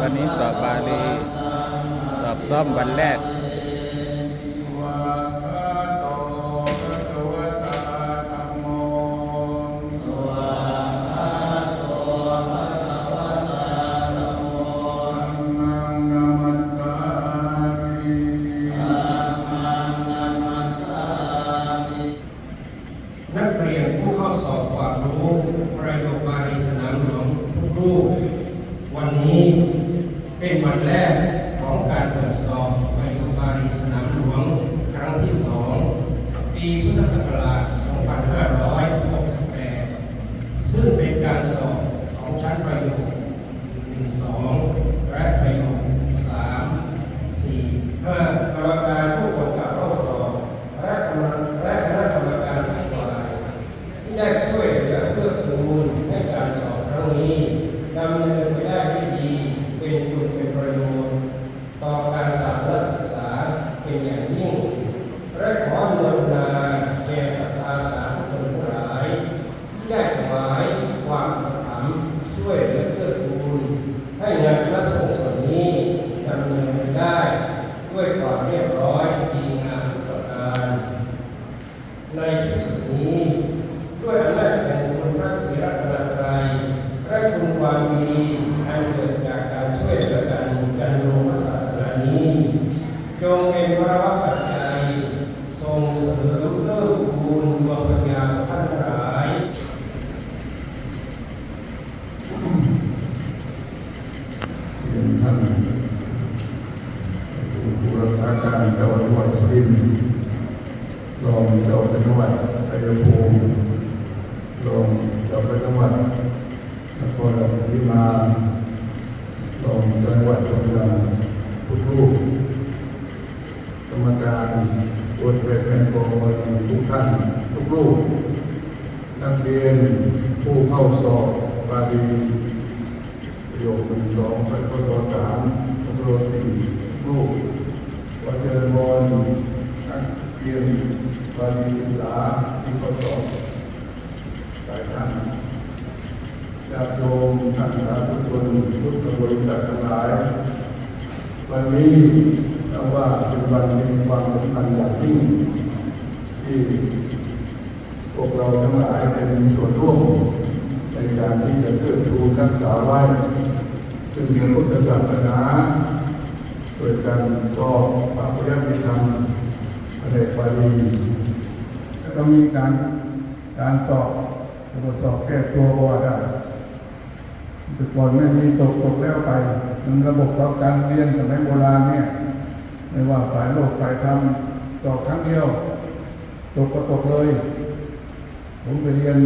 วันนี้สอบบาลีสอบซ่อมวันแรกนักเรียนผู้เข้าสอบความรู้ประโยคบาลีสนามหลวงทุกรูปวันนี้เป็นวันแรกของการตรวจสอบประโยคบาลีสนามหลวงครั้งที่2ปีพุทธศักราช 2568 ซึ่งเป็นการสอบของชั้นประโยค 1 2 และประโยค 3 4 5 กรรมการผู้กำกับข้อสอบและคณะกรรมการทั้งหลายที่ได้ช่วยเหลือเพื่อกูลให้การสอบครั้งนี้ดำเนินไปได้ด้วยดีเป็นคุณเป็นประโยชน์ต่อการสอนและศึกษาเป็นอย่างยิ่งและขออนุโมทนาแก่ศรัทธาสาธุชนทั้งหลายที่ได้ถวายความอุปถัมภ์ช่วยเหลือเพื่อกูลให้งานพระสงฆ์ส่วนนี้ดำเนินไปได้ด้วยความเรียบร้อยดีงามทุกประการในที่สุดนี้ด้วยอำนาจแห่งคุณพระศรีรัตนตรัยและคุณความดีอันเกิดจากการช่วยเหลือกันดำรงพระศาสนานี้จงเป็นพระวปัจจัยทรงเสริมเพิ่มพูนดวงปัญญาของท่านทั้งหลายท่านผู้รักษาการจังหวัดสุรินทร์รองเจ้าคณะจังหวัดชัยภูมิรองเจ้าคณะจังหวัดนครราชสีมารองจังหวัดชลบุรีทุกรูปกรรมการบทเรียนแห่งกองบัญชีทุกท่านทุกรูปนักเรียนผู้เข้าสอบบาลีประโยค1 2 3 3 4รูปวัดเจริญบอนนักเรียนบาลีศึกษาที่เข้าสอบหลายท่านญาติโยมท่านสาธุชนทุกบริษัททั้งหลายวันนี้นับว่าเป็นวันที่มีความสำคัญอย่างยิ่งที่พวกเราทั้งหลายได้มีส่วนร่วมในการที่จะเกิดทูลรักษาไว้ซึ่งในพุทธศาสนาโดยการก็ปฏิบัติธรรมในบาลีแล้วก็มีการสอบบทสอบแก้ตัวว่าได้แต่ก่อนไม่มีตกแล้วไปมันระบบการเรียนสมัยโบราณเนี่ยไม่ว่าฝ่ายโลกฝ่ายธรรมสอบครั้งเดียวตกก็ตกเลยผมไปเรียน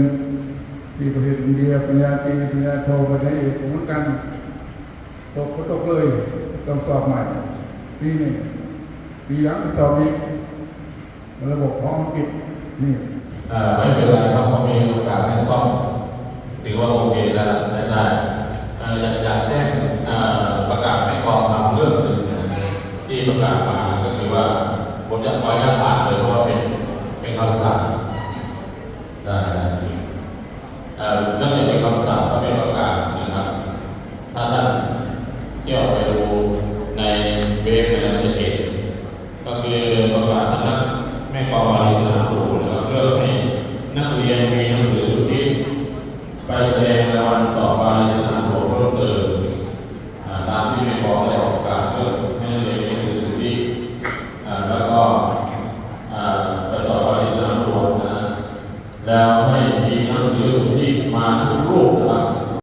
ที่ประเทศอินเดียปริญญาตรีปริญญาโทไปได้อีกเหมือนกันตกก็ตกเลยต้องสอบใหม่ปีนี้ปีหลังสอบอีกระบบของอังกฤษนี่ไม่เป็นไรครับผมมีโอกาสให้ซ่อมถือว่าโอเคแล้วใช้ได้อยากแจ้งประกาศให้กองทำเรื่องหนึ่งที่ประกาศมาก็คือว่าผมจะขออนุญาตอ่านเลยเพราะว่าเป็นคำสั่งได้เรื่องนี้เป็นคำสั่งก็เป็นประกาศนะครับถ้าท่านเที่ยวไปดูในเว็บในอินเทอร์เน็ตก็คือประกาศสำนักแม่กลองบาลีสนามหลวงนะครับเพื่อให้นักเรียนมีหนังสือที่ไปแสดงรางวัลสอบบาลีสนามหลวงเพิ่มเติมตามที่แม่กลองได้ออกประกาศเพื่อให้นักเรียนมีหนังสือที่แล้วก็ไปสอบบาลีสนามหลวงนะแล้วให้มีหนังสือที่มาทุกรูปนะครับ